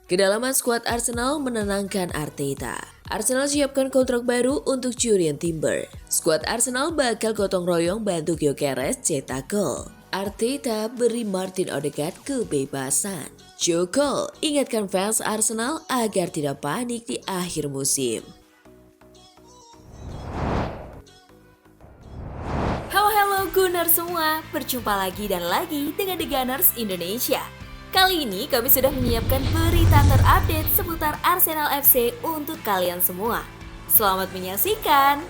Kedalaman skuad Arsenal menenangkan Arteta. Arsenal siapkan kontrak baru untuk Jurrien Timber. Skuad Arsenal bakal gotong royong bantu Gyökeres cetak gol. Arteta beri Martin Odegaard kebebasan. Joe Cole ingatkan fans Arsenal agar tidak panik di akhir musim. Halo Gunners semua, berjumpa lagi dan lagi dengan The Gunners Indonesia. Kali ini kami sudah menyiapkan berita terupdate seputar Arsenal FC untuk kalian semua. Selamat menyaksikan!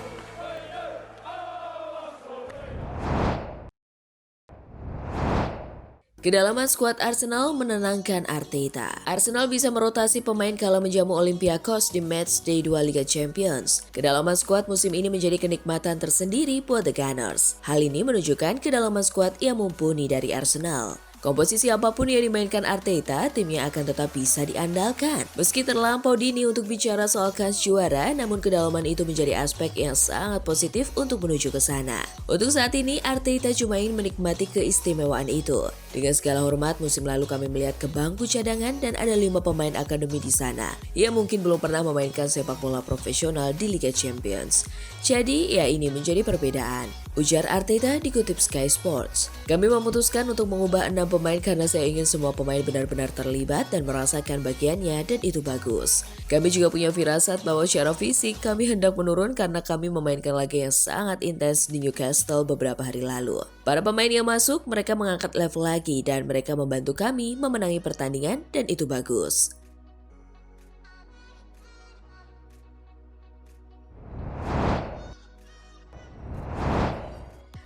Kedalaman skuad Arsenal menenangkan Arteta. Arsenal bisa merotasi pemain kala menjamu Olympiakos di matchday 2 Liga Champions. Kedalaman skuad musim ini menjadi kenikmatan tersendiri buat The Gunners. Hal ini menunjukkan kedalaman skuad yang mumpuni dari Arsenal. Komposisi apapun yang dimainkan Arteta, timnya akan tetap bisa diandalkan. Meski terlampau dini untuk bicara soal kans juara, namun kedalaman itu menjadi aspek yang sangat positif untuk menuju ke sana. Untuk saat ini, Arteta cuma ingin menikmati keistimewaan itu. Dengan segala hormat, musim lalu kami melihat ke bangku cadangan dan ada 5 pemain akademi di sana. Ia mungkin belum pernah memainkan sepak bola profesional di Liga Champions. Jadi, ya ini menjadi perbedaan. Ujar Arteta dikutip Sky Sports. Kami memutuskan untuk mengubah 6 pemain karena saya ingin semua pemain benar-benar terlibat dan merasakan bagiannya dan itu bagus. Kami juga punya firasat bahwa secara fisik kami hendak menurun karena kami memainkan laga yang sangat intens di Newcastle beberapa hari lalu. Para pemain yang masuk, mereka mengangkat level lagi dan mereka membantu kami memenangi pertandingan dan itu bagus.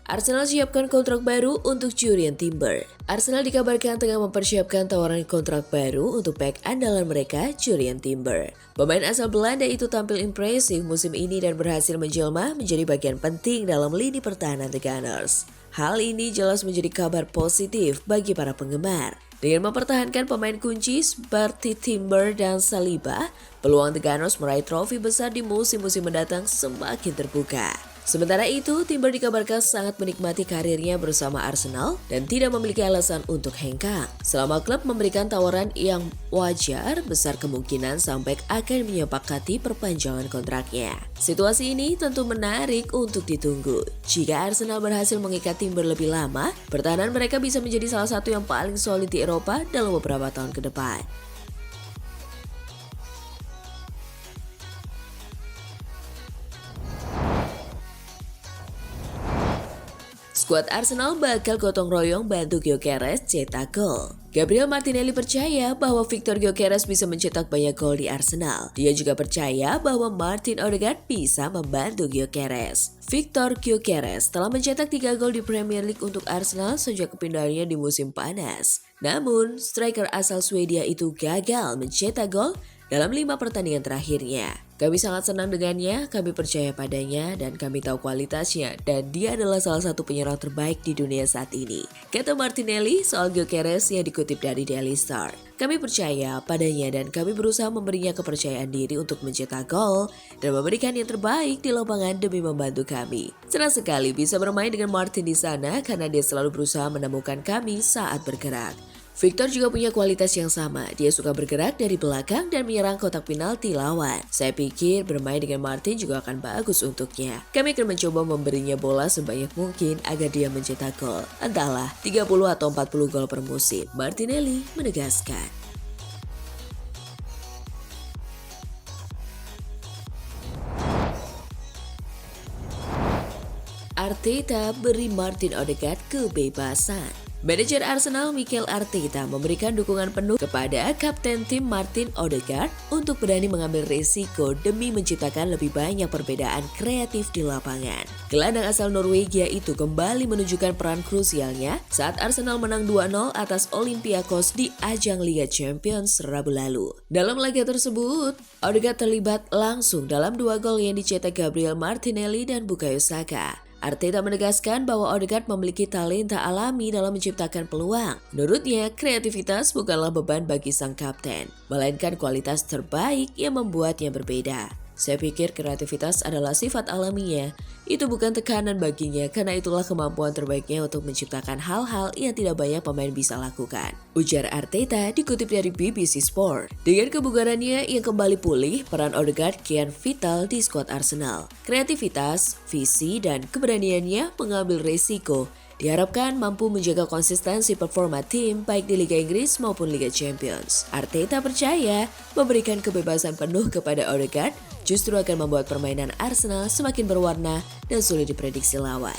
Arsenal siapkan kontrak baru untuk Jurrien Timber. Arsenal dikabarkan tengah mempersiapkan tawaran kontrak baru untuk bek andalan mereka, Jurrien Timber. Pemain asal Belanda itu tampil impresif musim ini dan berhasil menjelma menjadi bagian penting dalam lini pertahanan The Gunners. Hal ini jelas menjadi kabar positif bagi para penggemar. Dengan mempertahankan pemain kunci seperti Timber dan Saliba, peluang The Gunners meraih trofi besar di musim-musim mendatang semakin terbuka. Sementara itu, Timber dikabarkan sangat menikmati karirnya bersama Arsenal dan tidak memiliki alasan untuk hengkang. Selama klub memberikan tawaran yang wajar, besar kemungkinan sampai akan menyepakati perpanjangan kontraknya. Situasi ini tentu menarik untuk ditunggu. Jika Arsenal berhasil mengikat Timber lebih lama, pertahanan mereka bisa menjadi salah satu yang paling solid di Eropa dalam beberapa tahun ke depan. Skuad Arsenal bakal gotong royong bantu Gyökeres cetak gol. Gabriel Martinelli percaya bahwa Victor Gyökeres bisa mencetak banyak gol di Arsenal. Dia juga percaya bahwa Martin Odegaard bisa membantu Gyökeres. Victor Gyökeres telah mencetak 3 gol di Premier League untuk Arsenal sejak kepindahannya di musim panas. Namun, striker asal Swedia itu gagal mencetak gol dalam 5 pertandingan terakhirnya. Kami sangat senang dengannya, kami percaya padanya, dan kami tahu kualitasnya, dan dia adalah salah satu penyerang terbaik di dunia saat ini. Kata Martinelli soal Gyökeres yang dikutip dari Daily Star. Kami percaya padanya dan kami berusaha memberinya kepercayaan diri untuk mencetak gol dan memberikan yang terbaik di lapangan demi membantu kami. Senang sekali bisa bermain dengan Martin di sana karena dia selalu berusaha menemukan kami saat bergerak. Victor juga punya kualitas yang sama. Dia suka bergerak dari belakang dan menyerang kotak penalti lawan. Saya pikir bermain dengan Martin juga akan bagus untuknya. Kami akan mencoba memberinya bola sebanyak mungkin agar dia mencetak gol. Entahlah, 30 atau 40 gol per musim. Martinelli menegaskan. Arteta beri Martin Odegaard kebebasan. Manajer Arsenal Mikel Arteta memberikan dukungan penuh kepada kapten tim Martin Odegaard untuk berani mengambil risiko demi menciptakan lebih banyak perbedaan kreatif di lapangan. Gelandang asal Norwegia itu kembali menunjukkan peran krusialnya saat Arsenal menang 2-0 atas Olympiakos di ajang Liga Champions Rabu lalu. Dalam laga tersebut, Odegaard terlibat langsung dalam 2 gol yang dicetak Gabriel Martinelli dan Bukayo Saka. Arteta menegaskan bahwa Odegaard memiliki talenta alami dalam menciptakan peluang. Menurutnya, kreativitas bukanlah beban bagi sang kapten, melainkan kualitas terbaik yang membuatnya berbeda. Saya pikir kreativitas adalah sifat alaminya. Itu bukan tekanan baginya karena itulah kemampuan terbaiknya untuk menciptakan hal-hal yang tidak banyak pemain bisa lakukan. Ujar Arteta dikutip dari BBC Sport. Dengan kebugarannya yang kembali pulih, peran Odegaard kian vital di skuad Arsenal. Kreativitas, visi, dan keberaniannya mengambil resiko diharapkan mampu menjaga konsistensi performa tim baik di Liga Inggris maupun Liga Champions. Arteta percaya memberikan kebebasan penuh kepada Odegaard justru akan membuat permainan Arsenal semakin berwarna dan sulit diprediksi lawan.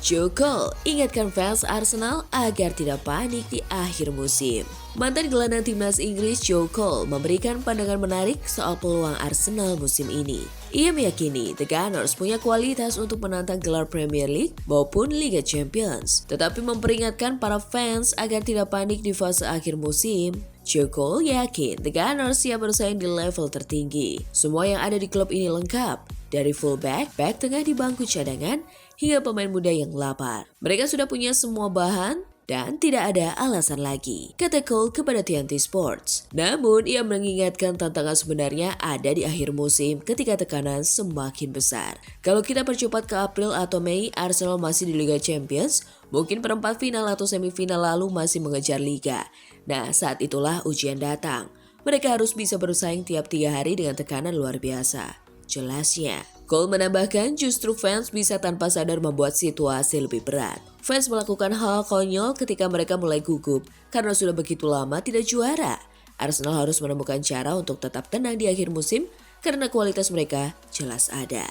Joe Cole ingatkan fans Arsenal agar tidak panik di akhir musim. Mantan gelandang timnas Inggris Joe Cole memberikan pandangan menarik soal peluang Arsenal musim ini. Ia meyakini The Gunners punya kualitas untuk menantang gelar Premier League maupun Liga Champions, tetapi memperingatkan para fans agar tidak panik di fase akhir musim. Joe Cole yakin The Gunners siap bersaing di level tertinggi. Semua yang ada di klub ini lengkap, dari fullback, back tengah di bangku cadangan, hingga pemain muda yang lapar. Mereka sudah punya semua bahan dan tidak ada alasan lagi, kata Cole kepada TNT Sports. Namun, ia mengingatkan tantangan sebenarnya ada di akhir musim ketika tekanan semakin besar. Kalau kita percepat ke April atau Mei, Arsenal masih di Liga Champions, mungkin perempat final atau semifinal lalu masih mengejar Liga. Nah, saat itulah ujian datang. Mereka harus bisa bersaing tiap 3 hari dengan tekanan luar biasa. Jelasnya, Cole menambahkan justru fans bisa tanpa sadar membuat situasi lebih berat. Fans melakukan hal konyol ketika mereka mulai gugup karena sudah begitu lama tidak juara. Arsenal harus menemukan cara untuk tetap tenang di akhir musim karena kualitas mereka jelas ada,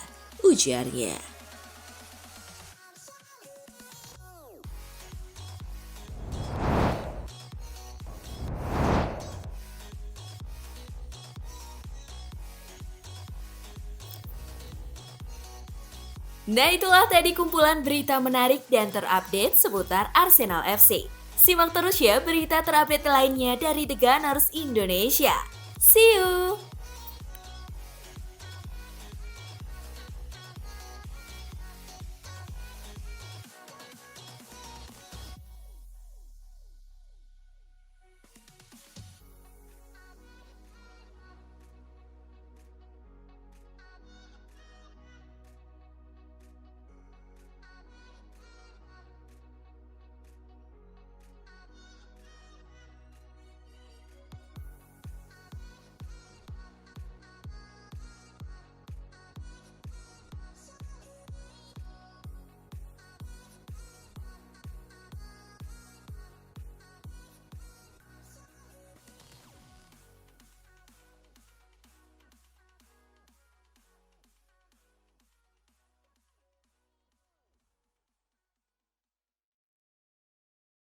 ujarnya. Nah, itulah tadi kumpulan berita menarik dan terupdate seputar Arsenal FC. Simak terus ya berita terupdate lainnya dari The Gunners Indonesia. See you!